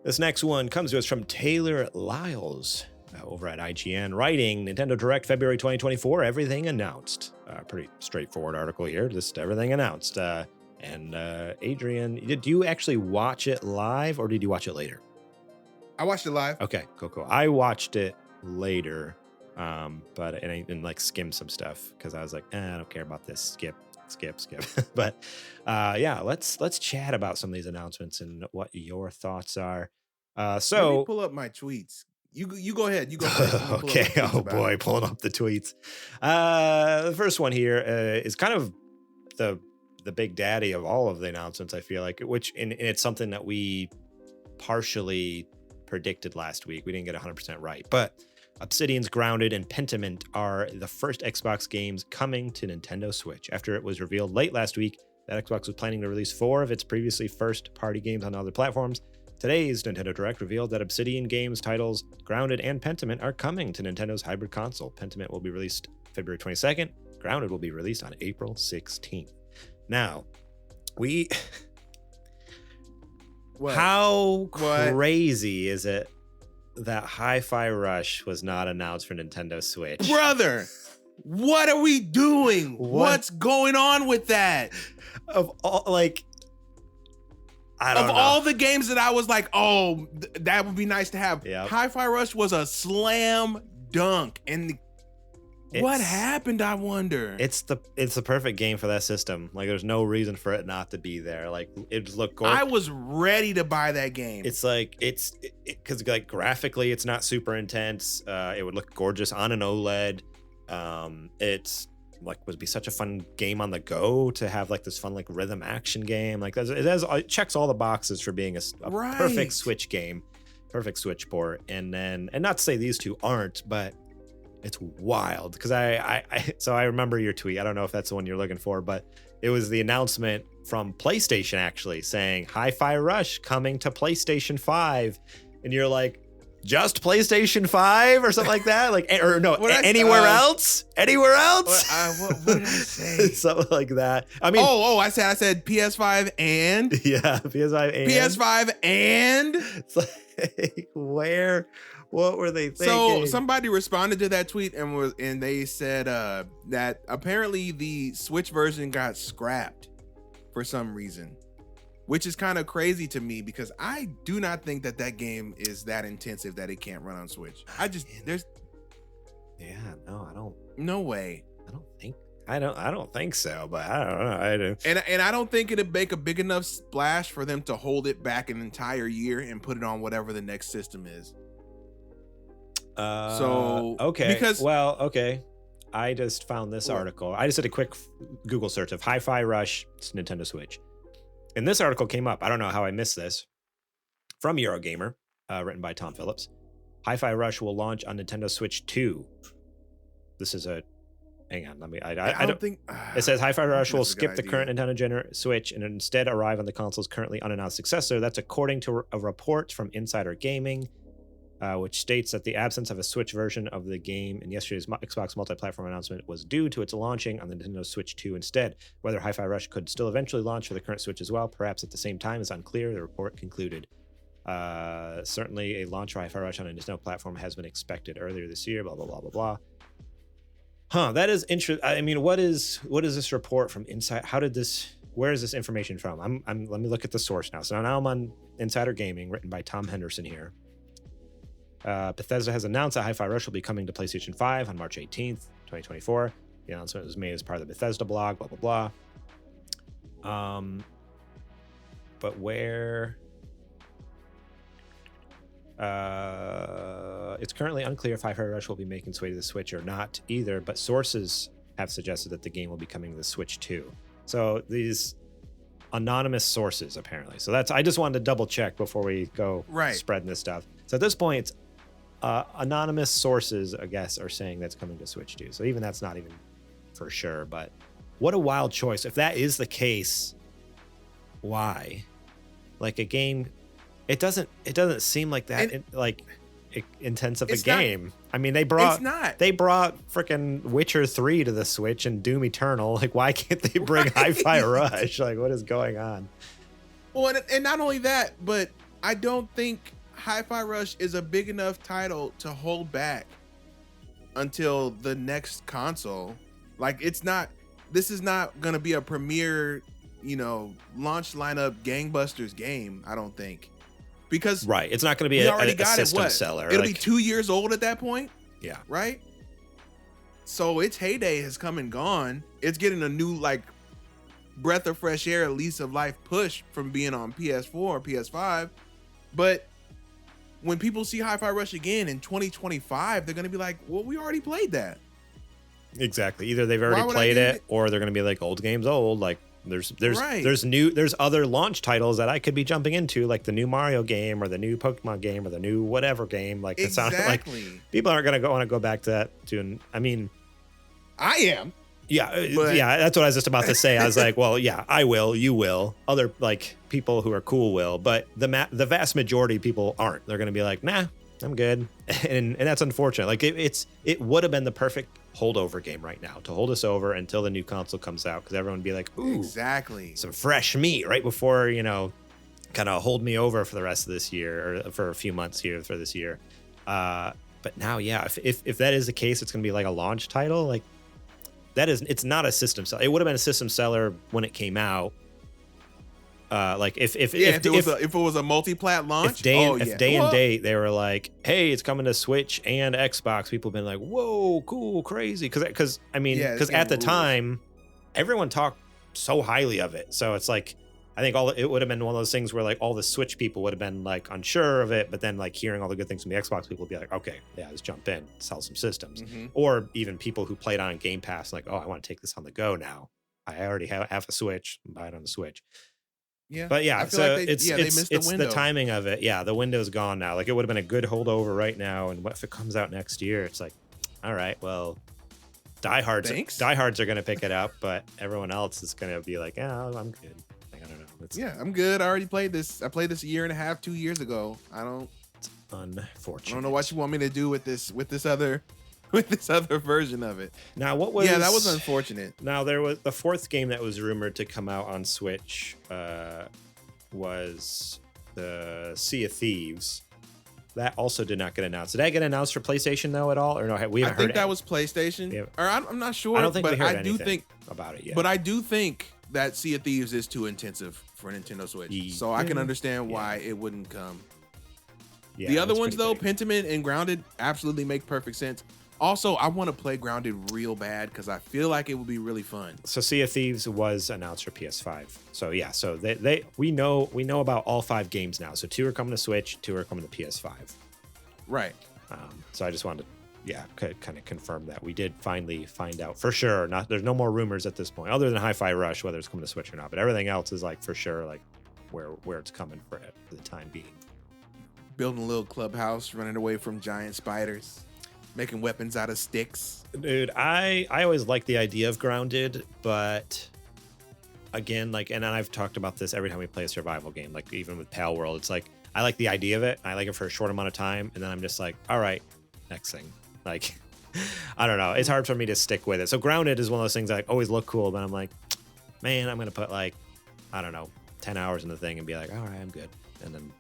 This next one comes to us from Taylor Lyles over at IGN, writing Nintendo Direct February 2024, everything announced. Pretty straightforward article here, just everything announced. And Adrian, did you actually watch it live or did you watch it later? I watched it live. Okay, cool. I watched it later, but I didn't like skim some stuff because I was like, I don't care about this. Skip. But yeah, let's chat about some of these announcements and what your thoughts are. Let me pull up my tweets. You go ahead. You go first. Okay. Oh boy, pulling up the tweets. The first one here is kind of the big daddy of all of the announcements, I feel like, which and it's something that we partially predicted last week. We didn't get 100% right, but Obsidian's Grounded and Pentiment are the first Xbox games coming to Nintendo Switch. After it was revealed late last week that Xbox was planning to release 4 of its previously first-party games on other platforms, today's Nintendo Direct revealed that Obsidian Games titles Grounded and Pentiment are coming to Nintendo's hybrid console. Pentiment will be released February 22nd. Grounded will be released on April 16th. Now, how crazy is it that Hi-Fi Rush was not announced for Nintendo Switch? Brother, what are we doing? What's going on with that? Of all, like, I don't know. Of all the games that I was like, oh, that would be nice to have. Yep. Hi-Fi Rush was a slam dunk. And what happened, I wonder? It's the perfect game for that system. Like, there's no reason for it not to be there. Like, it just looked gorgeous. I was ready to buy that game. It's like, because like graphically, it's not super intense. It would look gorgeous on an OLED. It's like would be such a fun game on the go to have like this fun like rhythm action game. Like it checks all the boxes for being a perfect Switch game, perfect Switch port. And not to say these two aren't, but it's wild because so I remember your tweet. I don't know if that's the one you're looking for, but it was the announcement from PlayStation actually saying Hi-Fi Rush coming to PlayStation 5, and you're like, just PlayStation 5 or something like that, like or no, anywhere else? What did I say? Something like that. I mean, I said PS5 and yeah, PS5 and it's like what were they thinking? So somebody responded to that tweet and they said that apparently the Switch version got scrapped for some reason, which is kind of crazy to me because I do not think that game is that intensive that it can't run on Switch. No way. I don't think so, but I don't know. And I don't think it'd make a big enough splash for them to hold it back an entire year and put it on whatever the next system is. Okay. I just found this article. I just did a quick Google search of Hi-Fi Rush Nintendo Switch. And this article came up. I don't know how I missed this. From Eurogamer, written by Tom Phillips. Hi-Fi Rush will launch on Nintendo Switch 2. This is a... Hang on, let me... I don't think... It says Hi-Fi Rush will skip the current Nintendo Switch and instead arrive on the console's currently unannounced successor. That's according to a report from Insider Gaming, which states that the absence of a Switch version of the game in yesterday's Xbox multi-platform announcement was due to its launching on the Nintendo Switch 2 instead. Whether Hi-Fi Rush could still eventually launch for the current Switch as well, perhaps at the same time, is unclear, the report concluded. Certainly a launch for Hi-Fi Rush on a Nintendo platform has been expected earlier this year, blah, blah, blah, blah, blah. That is interesting. I mean, what is this report from Inside? Where is this information from? Let me look at the source now. So now I'm on Insider Gaming, written by Tom Henderson here. Bethesda has announced that Hi-Fi Rush will be coming to PlayStation 5 on March 18th, 2024. The announcement was made as part of the Bethesda blog, blah, blah, blah. But where... it's currently unclear if Hi-Fi Rush will be making its way to the Switch or not either, but sources have suggested that the game will be coming to the Switch too. So these anonymous sources, apparently. So I just wanted to double check before we go spreading this stuff. So at this point, it's anonymous sources, I guess, are saying that's coming to Switch too. So even that's not even for sure, but what a wild choice. If that is the case, why? Like a game, it doesn't seem like that intensive a game. I mean, they brought freaking Witcher 3 to the Switch and Doom Eternal. Like, why can't they bring Hi-Fi Rush? Like, what is going on? Well, and not only that, but I don't think Hi-Fi Rush is a big enough title to hold back until the next console. Like, this is not gonna be a premier, launch lineup gangbusters game, I don't think. Because right, it's not gonna be a system seller. It'll be 2 years old at that point. Yeah. Right? So its heyday has come and gone. It's getting a new, like, breath of fresh air, lease of life push from being on PS4 or PS5. But when people see Hi-Fi Rush again in 2025, they're going to be like, well, we already played that. Exactly. Either they've already played it, or they're going to be like, old game's old. Like, there's other launch titles that I could be jumping into, like the new Mario game or the new Pokemon game or the new whatever game. Like, it sounds like people aren't going to want to go back to that tune. I mean, I am. Yeah, that's what I was just about to say. I was like, well, yeah, I will, you will, other like people who are cool will, but the vast majority of people aren't. They're going to be like, nah, I'm good, and that's unfortunate. Like it would have been the perfect holdover game right now to hold us over until the new console comes out, because everyone would be like, ooh, exactly, some fresh meat right before kind of hold me over for the rest of this year or for a few months here for this year. But now, yeah, if that is the case, it's going to be like a launch title, like. It's not a system seller. It would have been a system seller when it came out. Like if it was a multi-plat launch, if day and date they were like, hey, it's coming to Switch and Xbox, people have been like, whoa, cool, crazy, because at the time everyone talked so highly of it. So it's like, I think it would have been one of those things where like all the Switch people would have been like unsure of it, but then like hearing all the good things from the Xbox people would be like, okay, yeah, let's jump in, sell some systems. Mm-hmm. Or even people who played on Game Pass, like, oh, I want to take this on the go now. I already have a Switch, buy it on the Switch. Yeah, but yeah, so like it's the timing of it. Yeah, the window's gone now. Like, it would have been a good holdover right now, and what if it comes out next year? It's like, all right, well, diehards are going to pick it up, but everyone else is going to be like, yeah, I'm good. I don't know. I'm good. I already played this. I played this a year and a half, 2 years ago. It's unfortunate. I don't know what you want me to do with this other version of it. Now, what was? Yeah, that was unfortunate. Now, there was the fourth game that was rumored to come out on Switch. Was the Sea of Thieves. That also did not get announced. Did that get announced for PlayStation though at all, or no? We haven't heard. I think that was PlayStation. Or I'm not sure. I don't think but we heard I do think about it yet. But I do think that Sea of Thieves is too intensive for Nintendo Switch, so I can understand why it wouldn't come. Yeah, the other ones though, Pentiment and Grounded, absolutely make perfect sense. Also, I want to play Grounded real bad because I feel like it would be really fun. So Sea of Thieves was announced for PS5. So yeah, so we know about all 5 games now. So 2 are coming to Switch, 2 are coming to PS5. Right. So I just wanted to, kind of confirm that we did finally find out for sure. There's no more rumors at this point, other than Hi-Fi Rush, whether it's coming to Switch or not. But everything else is like for sure, like where it's coming for the time being. Building a little clubhouse, running away from giant spiders. Making weapons out of sticks. Dude, I always like the idea of Grounded, but again, like, and I've talked about this every time we play a survival game, like even with Pal World, it's like, I like the idea of it. I like it for a short amount of time. And then I'm just like, all right, next thing. Like, I don't know. It's hard for me to stick with it. So Grounded is one of those things that like, always look cool, but I'm like, man, I'm going to put like, I don't know, 10 hours in the thing and be like, all right, I'm good. And then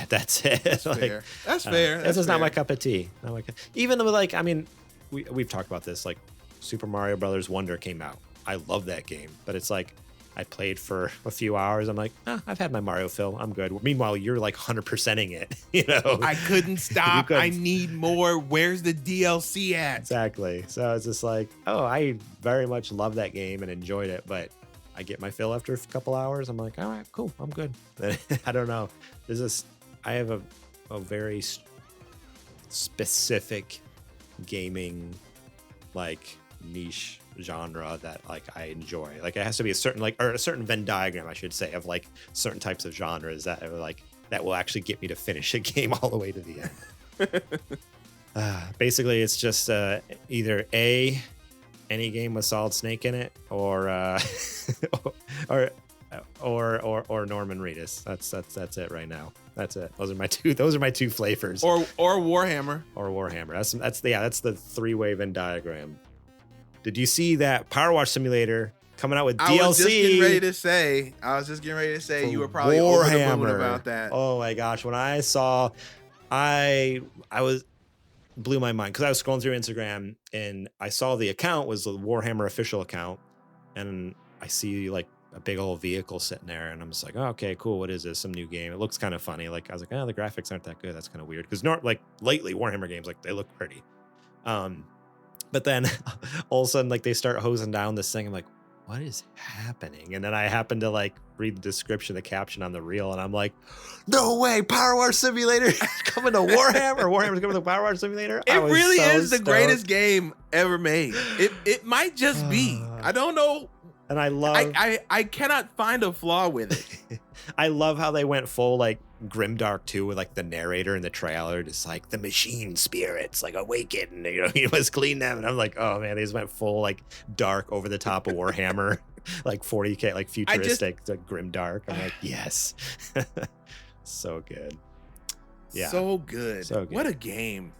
that's it. That's like, fair. That's fair. This is not my cup of tea. Even though, like, I mean, we've talked about this. Like, Super Mario Brothers Wonder came out. I love that game, but it's like I played for a few hours. I'm like, I've had my Mario fill. I'm good. Meanwhile, you're like 100%ing it. You know, I couldn't stop. I need more. Where's the DLC at? Exactly. So it's just like, I very much love that game and enjoyed it, but I get my fill after a couple hours. I'm like, all right, cool. I'm good. I don't know. I have a very specific gaming like niche genre that like I enjoy. Like it has to be a certain Venn diagram, I should say, of like certain types of genres that are like that will actually get me to finish a game all the way to the end. Basically, it's just either any game with Solid Snake in it, or Norman Reedus. That's it right now. That's it. Those are my two flavors. Or Warhammer. Or Warhammer. That's the 3-way Venn diagram. Did you see that Power Wash Simulator coming out with DLC? I was just getting ready to say you were probably over the moon about that. Oh my gosh, when I saw I was blew my mind because I was scrolling through Instagram and I saw the account was the Warhammer official account, and I see like a big old vehicle sitting there, and I'm just like, oh, okay, cool. What is this? Some new game. It looks kind of funny. Like I was like, oh, the graphics aren't that good. That's kind of weird because like lately Warhammer games, like they look pretty. But then all of a sudden, like they start hosing down this thing. I'm like, what is happening? And then I happen to like read the description, the caption on the reel, and I'm like, no way, Power War Simulator is coming to Warhammer. Warhammer's coming to Power War Simulator. It really is the greatest game ever made. It might just be. I don't know. And I love I cannot find a flaw with it. I love how they went full like grimdark too, with like the narrator in the trailer, just like the machine spirits like awaken, you must clean them. And I'm like, oh man, they just went full like dark over the top of Warhammer, like 40K, like futuristic, like grimdark. I'm like, yes. So good. Yeah. So good. So good. What a game.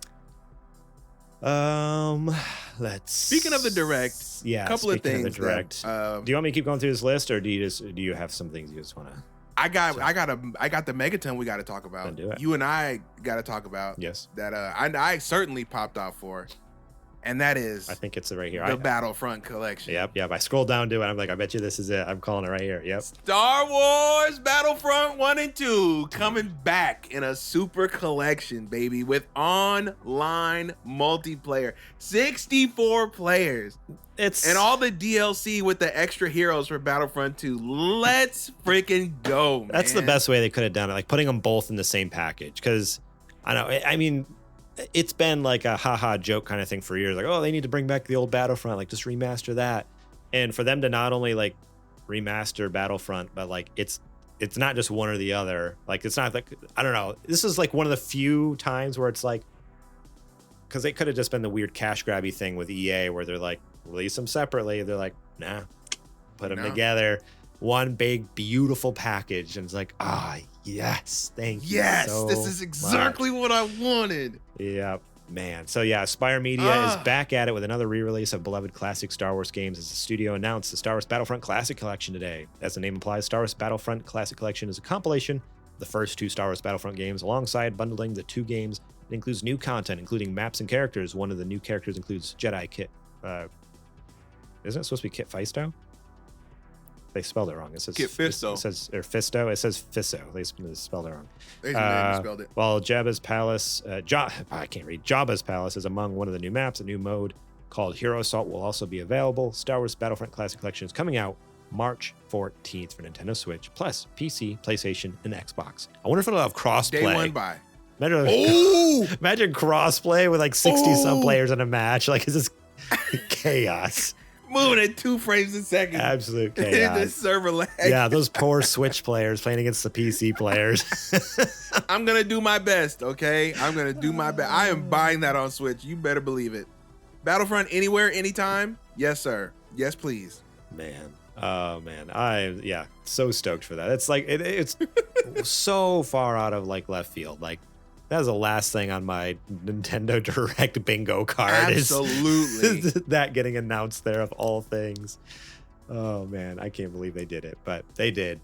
Speaking of the direct, yeah, a couple of things. Of the direct, do you want me to keep going through this list, or do you have some things you just want to? I got the megaton we got to talk about. Do it. You and I got to talk about. Yes. That I certainly popped off for, and that is, I think it's right here. The Battlefront collection. Yep. I scrolled down to it. I'm like, I bet you this is it. I'm calling it right here. Yep. Star Wars Battlefront 1 and 2 coming back in a super collection, baby, with online multiplayer. 64 players. And all the DLC with the extra heroes for Battlefront 2. Let's freaking go, man. That's the best way they could have done it, like putting them both in the same package. Because I mean, it's been like a haha joke kind of thing for years. Like, oh, they need to bring back the old Battlefront, like just remaster that. And for them to not only like remaster Battlefront, but like it's not just one or the other. Like it's not like, I don't know. This is like one of the few times where it's like, because it could have just been the weird cash grabby thing with EA where they're like, release them separately. They're like, nah, put them together. One big, beautiful package. And it's like, yes, thank you. Yes, so this is exactly what I wanted. Yeah, man. So yeah, Spire Media is back at it with another re-release of beloved classic Star Wars games as the studio announced the Star Wars Battlefront Classic Collection today. As the name implies, Star Wars Battlefront Classic Collection is a compilation of the first two Star Wars Battlefront games alongside bundling the two games. It includes new content, including maps and characters. One of the new characters includes Jedi Kit. Isn't it supposed to be Kit Fisto? They spelled it wrong. It says Kit Fisto. It says Fisto. It says Fisto. They spelled it wrong. They spelled it. While Jabba's Palace, I can't read. Jabba's Palace is among one of the new maps. A new mode called Hero Assault will also be available. Star Wars Battlefront Classic Collection is coming out March 14th for Nintendo Switch, plus PC, PlayStation, and Xbox. I wonder if it'll have crossplay. Day one buy. Imagine crossplay with like 60 some players in a match. Like, is this chaos? Moving at 2 frames a second. Absolute chaos. The server lag. Yeah, those poor Switch players playing against the PC players. I'm going to do my best, okay? I'm going to do my best. I am buying that on Switch. You better believe it. Battlefront anywhere, anytime? Yes, sir. Yes, please. Man. Oh, man. So stoked for that. It's like, it's so far out of like left field. Like, that was the last thing on my Nintendo Direct bingo card. Absolutely. Is that getting announced there of all things. Oh man, I can't believe they did it, but they did.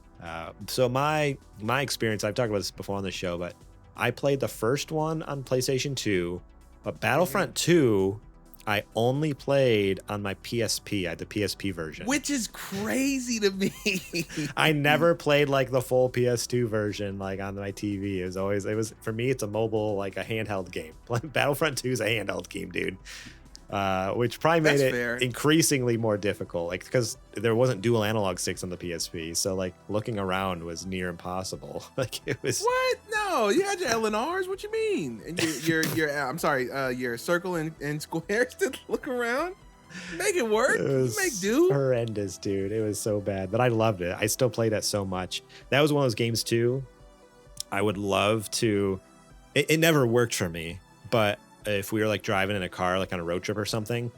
So my experience, I've talked about this before on the show, but I played the first one on PlayStation 2, but Battlefront 2, I only played on my PSP. I had the PSP version. Which is crazy to me. I never played like the full PS2 version like on my TV. It was for me, it's a mobile, like a handheld game. Battlefront 2 is a handheld game, dude. Which probably made it increasingly more difficult, like because there wasn't dual analog sticks on the PSP, so like looking around was near impossible. Like it was. What? No, you had your LNRs. What you mean? And your I'm sorry, your circle and squares to look around. Make it work. It was make do. Horrendous, dude. It was so bad, but I loved it. I still played it so much. That was one of those games too. I would love to. It never worked for me, but if we were like driving in a car, like on a road trip or something,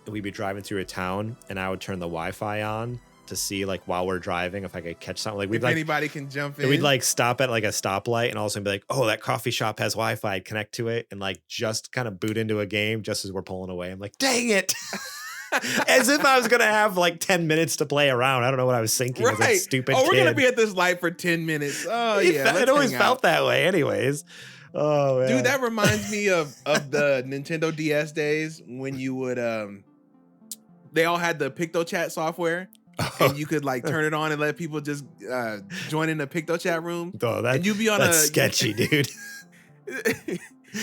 we'd be driving through a town and I would turn the Wi-Fi on to see like while we're driving if I could catch something. Like if anybody can jump in. We'd like stop at like a stoplight and all of a sudden be like, oh, that coffee shop has Wi-Fi. I'd connect to it and like just kind of boot into a game just as we're pulling away. I'm like, dang it. As if I was gonna have like 10 minutes to play around. I don't know what I was thinking as a stupid we're gonna kid. be at this light for 10 minutes. Oh yeah, It always felt that way anyways. Oh man. Dude, that reminds me of the Nintendo DS days when you would they all had the PictoChat software. And you could like turn it on and let people just join in the PictoChat room. Oh, and you'd be on that's sketchy, dude.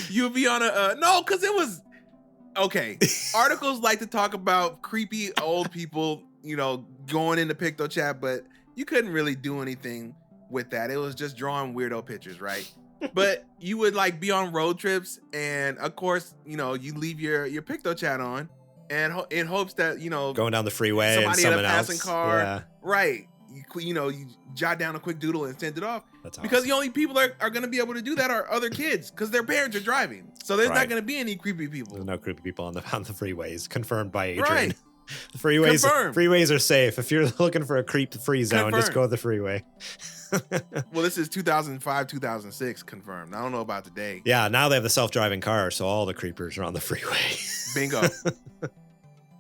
You'd be on a no, because it was okay. Articles like to talk about creepy old people, going into PictoChat, but you couldn't really do anything with that. It was just drawing weirdo pictures, right? But you would like be on road trips, and of course, you leave your PictoChat on. And in hopes that going down the freeway and someone else, passing car, right? You jot down a quick doodle and send it off. That's because awesome. the only people that are going to be able to do that are other kids because their parents are driving. So there's not going to be any creepy people. There's no creepy people on the freeways. Confirmed by Adrian. Right. The freeways are safe. If you're looking for a creep-free zone, just go to the freeway. Well, this is 2005, 2006 confirmed. I don't know about today. Yeah, now they have the self-driving car, so all the creepers are on the freeway. Bingo.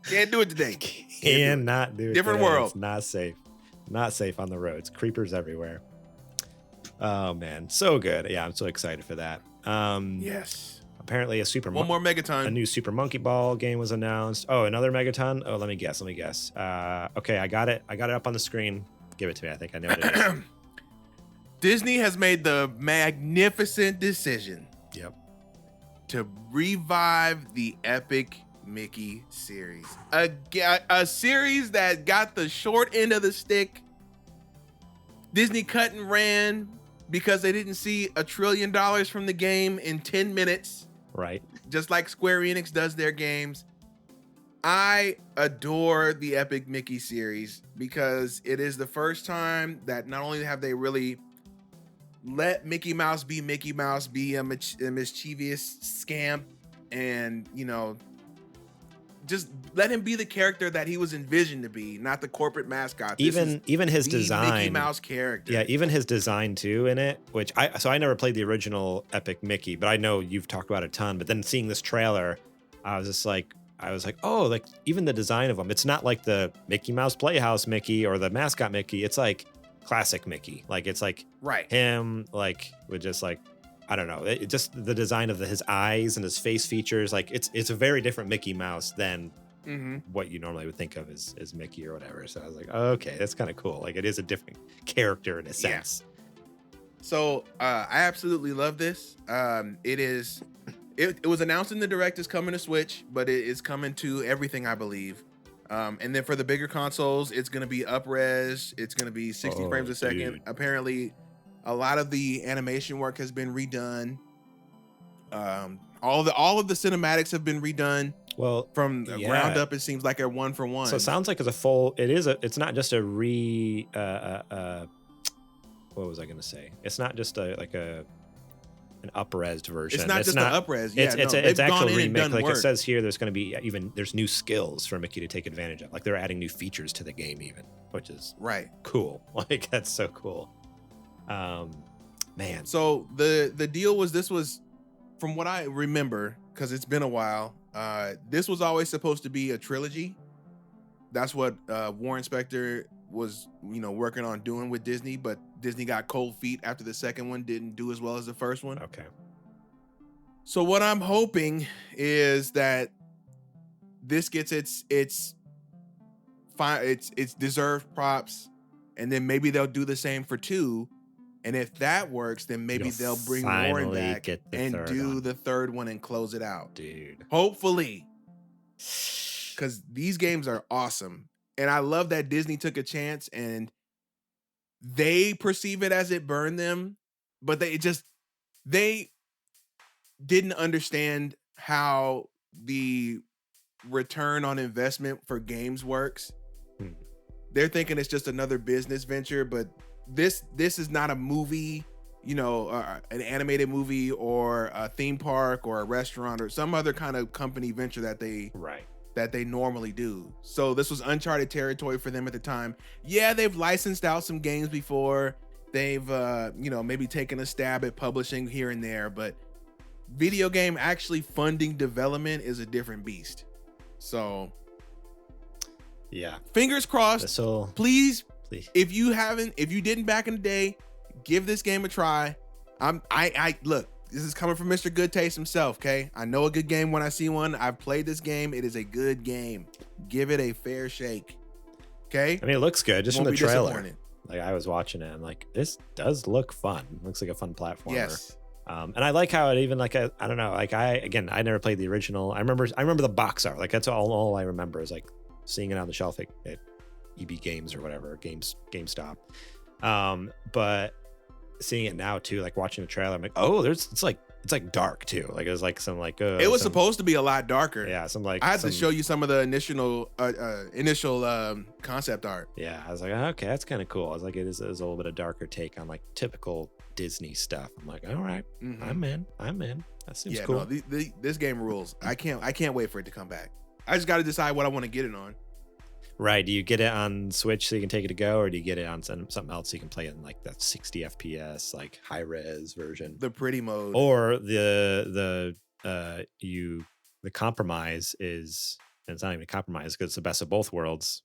Can't do it today. Cannot do it. Different today. world. It's not safe. Not safe on the roads. Creepers everywhere. Oh man, so good. Yeah, I'm so excited for that. Yes. Apparently one more Megaton. A new Super Monkey Ball game was announced. Oh, another Megaton. Oh, let me guess. Okay, I got it up on the screen. Give it to me. I think I know what it is. Disney has made the magnificent decision. Yep. To revive the Epic Mickey series. A series that got the short end of the stick. Disney cut and ran because they didn't see $1 trillion from the game in 10 minutes. Right. Just like Square Enix does their games. I adore the Epic Mickey series because it is the first time that not only have they really let Mickey Mouse, be a mischievous scamp, and just let him be the character that he was envisioned to be, not the corporate mascot. Even his design, Mickey Mouse character. Yeah, even his design too in it. Which I never played the original Epic Mickey, but I know you've talked about it a ton. But then seeing this trailer, I was like, oh, like even the design of him. It's not like the Mickey Mouse Playhouse Mickey or the mascot Mickey. It's like classic Mickey. Like it's like him, like with just like. I don't know. It just the design of his eyes and his face features, like it's a very different Mickey Mouse than what you normally would think of as Mickey or whatever. So I was like, okay, that's kind of cool. Like it is a different character in a sense. Yeah. So I absolutely love this. It was announced in the Direct is coming to Switch, but it is coming to everything, I believe. And then for the bigger consoles, it's going to be up-res. It's going to be 60 frames a second. Dude. Apparently, a lot of the animation work has been redone. All of the cinematics have been redone. Well, from the ground up, it seems like a 1-for-1. So it sounds like it's not just a what was I going to say? It's not just an up-res version. It's not just an up-res. Yeah, it's actually remake. Like work. It says here, there's going to be there's new skills for Mickey to take advantage of. Like they're adding new features to the game even, which is cool. Like that's so cool. Man. So the deal was, this was, from what I remember, because it's been a while, this was always supposed to be a trilogy. That's what Warren Spector was, working on doing with Disney, but Disney got cold feet after the second one didn't do as well as the first one. Okay. So what I'm hoping is that this gets its deserved props, and then maybe they'll do the same for 2. And if that works, then maybe they'll bring Warren back and do the third one and close it out. Dude. Hopefully. Because these games are awesome. And I love that Disney took a chance and they perceive it as it burned them, but they didn't understand how the return on investment for games works. They're thinking it's just another business venture, but this is not a movie, an animated movie or a theme park or a restaurant or some other kind of company venture that they normally do. So this was uncharted territory for them at the time. Yeah, they've licensed out some games before. They've maybe taken a stab at publishing here and there, but video game actually funding development is a different beast. So Yeah. Fingers crossed. This'll Please, please. if you didn't back in the day, give this game a try. I look, this is coming from Mr. Good Taste himself, okay? I know a good game when I see one. I've played this game. It is a good game. Give it a fair shake. Okay? I mean, it looks good just from Won't the be trailer. disappointed. Like I was watching it, I'm like, this does look fun. Looks like a fun platformer. Yes. And I like how it even like I don't know, like I never played the original. I remember the box art. Like that's all I remember is like seeing it on the shelf at EB Games or whatever, GameStop. But seeing it now too, like watching the trailer, I'm like, oh, it's like dark too. Like it was like some like It was supposed to be a lot darker. yeah, some like I had to show you some of the initial concept art. Yeah, I was like, okay, that's kind of cool. I was like, it is a little bit of darker take on like typical Disney stuff. I'm like, all right, I'm in. That seems cool. No, this game rules. I can't wait for it to come back. I just got to decide what I want to get it on. Right. Do you get it on Switch so you can take it to go, or do you get it on something else so you can play it in like that 60 FPS, like high res version? The pretty mode. Or the compromise is, and it's not even a compromise because it's the best of both worlds.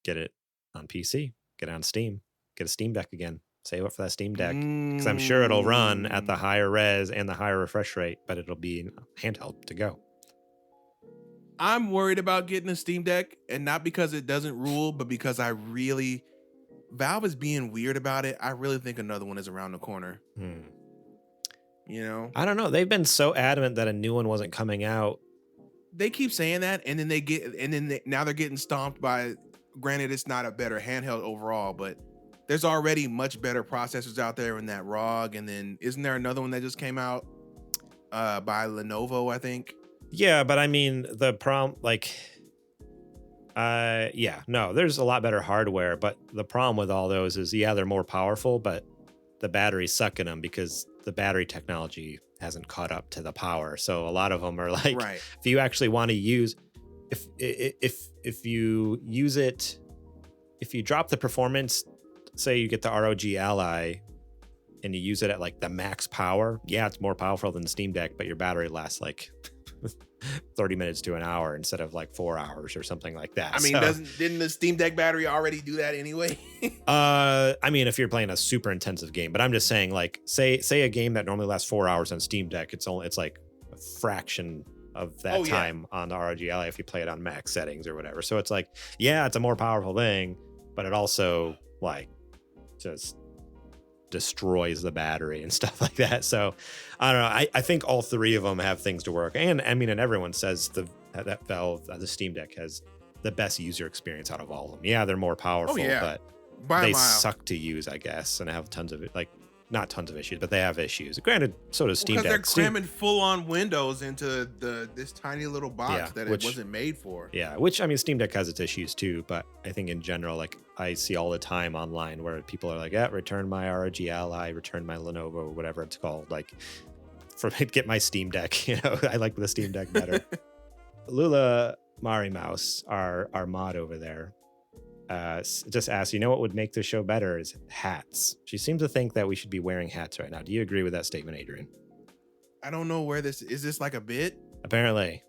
Get it on PC, get it on Steam, get a Steam Deck again. Save up for that Steam Deck because I'm sure it'll run at the higher res and the higher refresh rate, but it'll be handheld to go. I'm worried about getting a Steam Deck, and not because it doesn't rule, but because Valve is being weird about it. I really think another one is around the corner. You know, I don't know. They've been so adamant that a new one wasn't coming out. They keep saying that, and then now they're getting stomped by. Granted, it's not a better handheld overall, but there's already much better processors out there in that ROG. And then isn't there another one that just came out by Lenovo, I think? Yeah, but I mean, the problem, like, there's a lot better hardware, but the problem with all those is, they're more powerful, but the batteries suck in them because the battery technology hasn't caught up to the power. So a lot of them are like, right. If you actually want to use, if you use it, if you drop the performance, say you get the ROG Ally and you use it at like the max power, it's more powerful than the Steam Deck, but your battery lasts like 30 minutes to an hour instead of like 4 hours or something like that. I mean, didn't the Steam Deck battery already do that anyway? I mean, if you're playing a super intensive game, but I'm just saying, like, say a game that normally lasts 4 hours on Steam Deck, it's like a fraction of that time on the ROG Ally if you play it on max settings or whatever. So it's like, it's a more powerful thing, but it also like just destroys the battery and stuff like that. So I don't know. I think all three of them have things to work. And I mean, and everyone says that Valve, the Steam Deck has the best user experience out of all of them. Yeah, they're more powerful, but they suck to use, I guess, and have tons of it. Like, not tons of issues, but they have issues. Granted, so does Steam Deck. Because they're cramming full-on Windows into this tiny little box that it wasn't made for. Yeah, which, I mean, Steam Deck has its issues too, but I think in general, like, I see all the time online where people are like, return my ROG Ally, return my Lenovo, whatever it's called. Like, get my Steam Deck. You know, I like the Steam Deck better. Lula Mari Mouse, our mod over there, just asked, what would make the show better is hats. She seems to think that we should be wearing hats right now. Do you agree with that statement, Adrian? I don't know where this is. This like a bit? Apparently.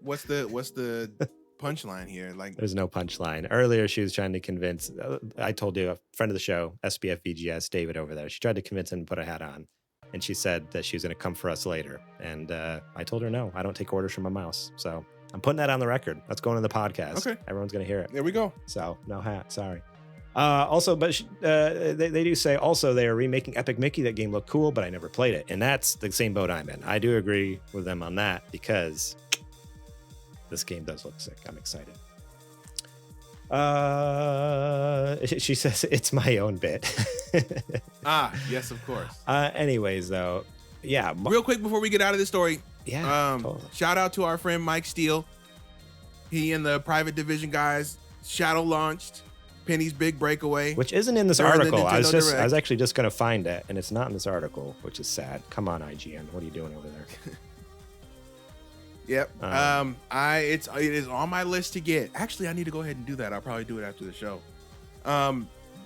What's the punchline here? Like, there's no punchline. Earlier, she was trying to convince. I told you, a friend of the show, SBF VGS, David over there. She tried to convince him to put a hat on, and she said that she was going to come for us later. And I told her no. I don't take orders from a mouse. So I'm putting that on the record. That's going in the podcast. Okay. Everyone's going to hear it. There we go. So no hat. Sorry. Also, but they do say also they are remaking Epic Mickey. That game looked cool, but I never played it. And that's the same boat I'm in. I do agree with them on that because this game does look sick. I'm excited. She says it's my own bit. Yes, of course. Anyways, though, real quick before we get out of this story, totally. Shout out to our friend Mike Steele. He and the Private Division guys shadow launched Penny's Big Breakaway, which isn't in this article. I was actually just gonna find it, and it's not in this article, which is sad. Come on, IGN, what are you doing over there? Yep. It is on my list to get. Actually, I need to go ahead and do that. I'll probably do it after the show.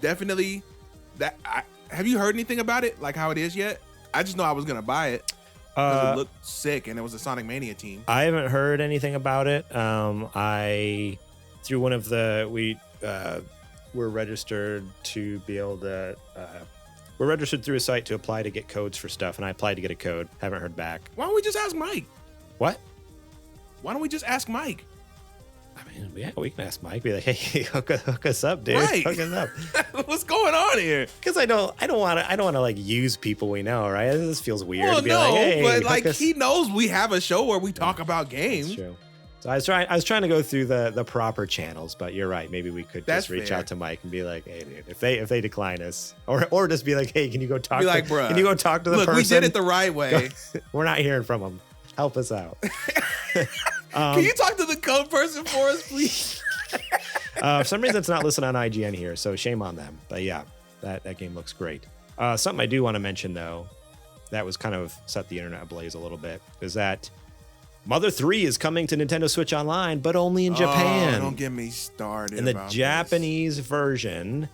Definitely. Have you heard anything about it? Like how it is yet? I just know I was gonna buy it because it looked sick and it was a Sonic Mania team. I haven't heard anything about it. I through one of the we're registered to be able to. We're registered through a site to apply to get codes for stuff, and I applied to get a code. Haven't heard back. Why don't we just ask Mike? What? Why don't we just ask Mike? I mean, yeah, we can ask Mike. Be like, hey, hook us up, dude. Right. Hook us up. What's going on here? Because I don't want to like use people we know, right? This feels weird. Well, to be no, like, hey, but hook like us. he knows we have a show where we talk about That's games. true. So I was trying to go through the proper channels, but you're right. Maybe we could That's just reach fair. out to Mike and be like, hey, dude, if they decline us, or just be like, hey, can you go talk? Be like, bruh, can you go talk to the Look, person? we did it the right way. We're not hearing from him. Help us out. Can you talk to the code person for us, please? For some reason, it's not listed on IGN here, so shame on them. But yeah, that game looks great. Something I do want to mention, though, that was kind of set the internet ablaze a little bit, is that Mother 3 is coming to Nintendo Switch Online, but only in Japan. Oh, don't get me started. In the about Japanese version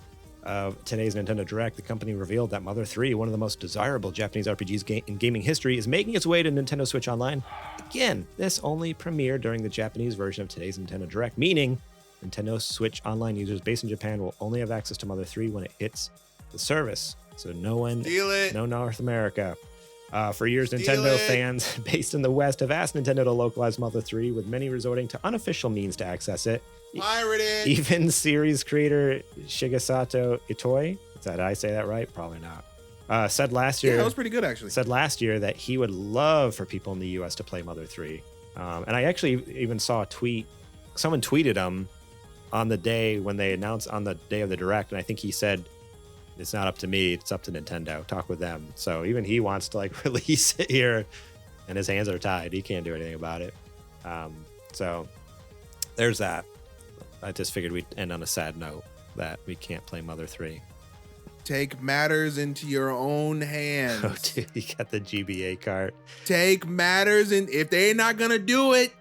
of today's Nintendo Direct, the company revealed that Mother 3, one of the most desirable Japanese RPGs in gaming history, is making its way to Nintendo Switch Online. Again, this only premiered during the Japanese version of today's Nintendo Direct, meaning Nintendo Switch Online users based in Japan will only have access to Mother 3 when it hits the service. So no one, Steal it. no North America. For years, Steal Nintendo it. fans based in the West have asked Nintendo to localize Mother 3, with many resorting to unofficial means to access it. Pirate it. Even series creator Shigesato Itoi, did I say that right? Probably not. Said last year. Yeah, that was pretty good actually. Said last year that he would love for people in the U.S. to play Mother 3. And I actually even saw a tweet. Someone tweeted him on the day when they announced on the day of the Direct, and I think he said, "It's not up to me. It's up to Nintendo. Talk with them." So even he wants to like release it here, and his hands are tied. He can't do anything about it. So there's that. I just figured we'd end on a sad note that we can't play Mother 3. Take matters into your own hands. Oh, dude, you got the GBA cart. Take matters in. If they're not gonna do it,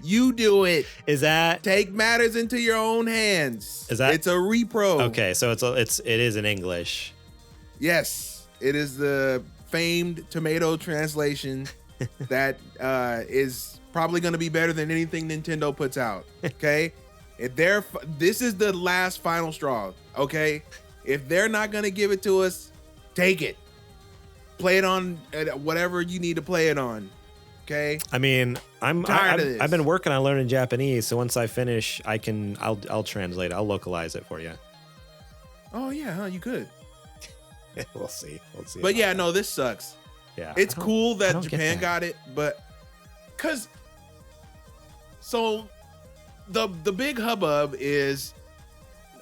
you do it. Is that Take matters into your own hands. Is that- It's a repro. okay? So it is in English. Yes, it is the famed tomato translation that is probably going to be better than anything Nintendo puts out. Okay, this is the last final straw. Okay, if they're not going to give it to us, take it. Play it on whatever you need to play it on. Okay. I mean, Tired of this. I've been working on learning Japanese, so once I finish, I'll translate it. I'll localize it for you. Oh yeah, huh? You could. We'll see. But about yeah, that. no, this sucks. Yeah, It's I don't- cool I that don't get Japan that. got it, but so the big hubbub is,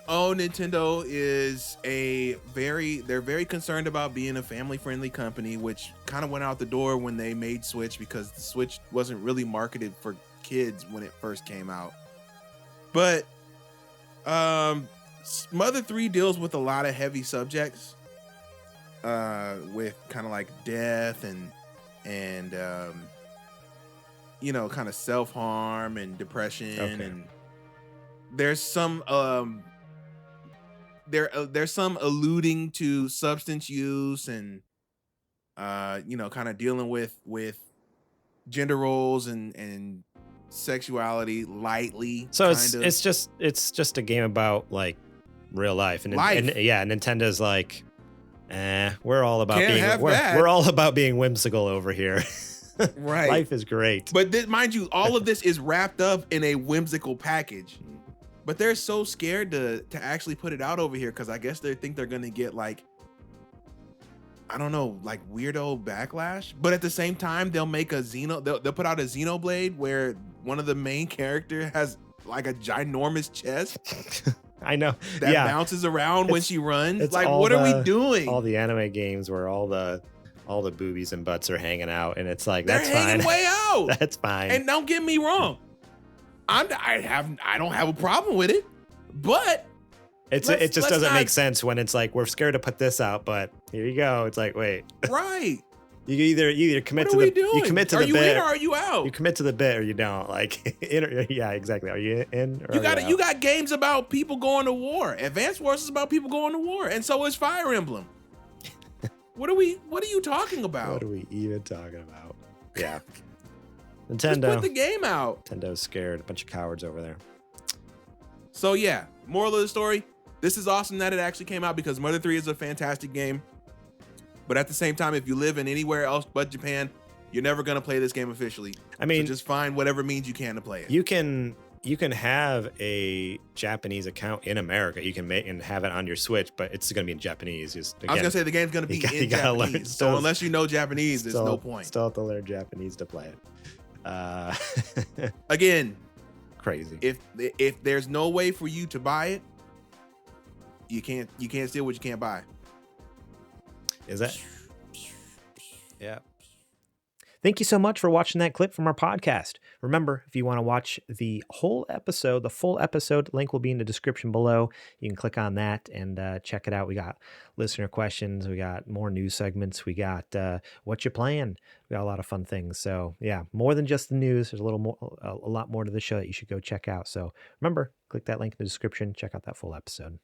oh, Nintendo is they're very concerned about being a family-friendly company, which kind of went out the door when they made Switch, because the Switch wasn't really marketed for kids when it first came out. But Mother 3 deals with a lot of heavy subjects, with kind of like death and kind of self-harm and depression. Okay. And there's some there's some alluding to substance use and kind of dealing with gender roles and sexuality lightly. So kind of. it's just a game about like real life, and Life. yeah, Nintendo's like, we're all about Can't have that. we're all about being whimsical over here. Right. Life is great. But mind you, all of this is wrapped up in a whimsical package. But they're so scared to actually put it out over here because I guess they think they're gonna get like, I don't know, like weirdo backlash. But at the same time, they'll make they'll put out a Xenoblade where one of the main character has like a ginormous chest I know. that yeah, bounces around when It's- she runs. it's Like, all what are we the- doing? all the anime games where all the boobies and butts are hanging out, and it's like They're that's hanging fine. way out. That's fine. And don't get me wrong, I don't have a problem with it, but it just let's doesn't not- make sense when it's like we're scared to put this out, but here you go. It's like, wait, right. you either commit What to are we the doing? you commit to are the you bit. in or are you out? You commit to the bit or you don't. Like, yeah, exactly. Are you in? Or You got games about people going to war. Advance Wars is about people going to war, and so is Fire Emblem. What are you talking about? What are we even talking about? Yeah, Just Nintendo. put the game out. Nintendo's scared. A bunch of cowards over there. So yeah, moral of the story, this is awesome that it actually came out because Mother 3 is a fantastic game. But at the same time, if you live in anywhere else but Japan, you're never going to play this game officially. I mean, so just find whatever means you can to play it. You can have a Japanese account in America. You can make and have it on your Switch, but it's going to be in Japanese. Just, again, I was going to say the game's going to be in Japanese. So unless you know Japanese, there's no point. Still have to learn Japanese to play it. Again, crazy. If there's no way for you to buy it, you can't steal what you can't buy. Is that? Yeah. Thank you so much for watching that clip from our podcast. Remember, if you want to watch the whole episode, the full episode, link will be in the description below. You can click on that and check it out. We got listener questions. We got more news segments. We got what you playing. We got a lot of fun things. So yeah, more than just the news. There's a lot more to the show that you should go check out. So remember, click that link in the description. Check out that full episode.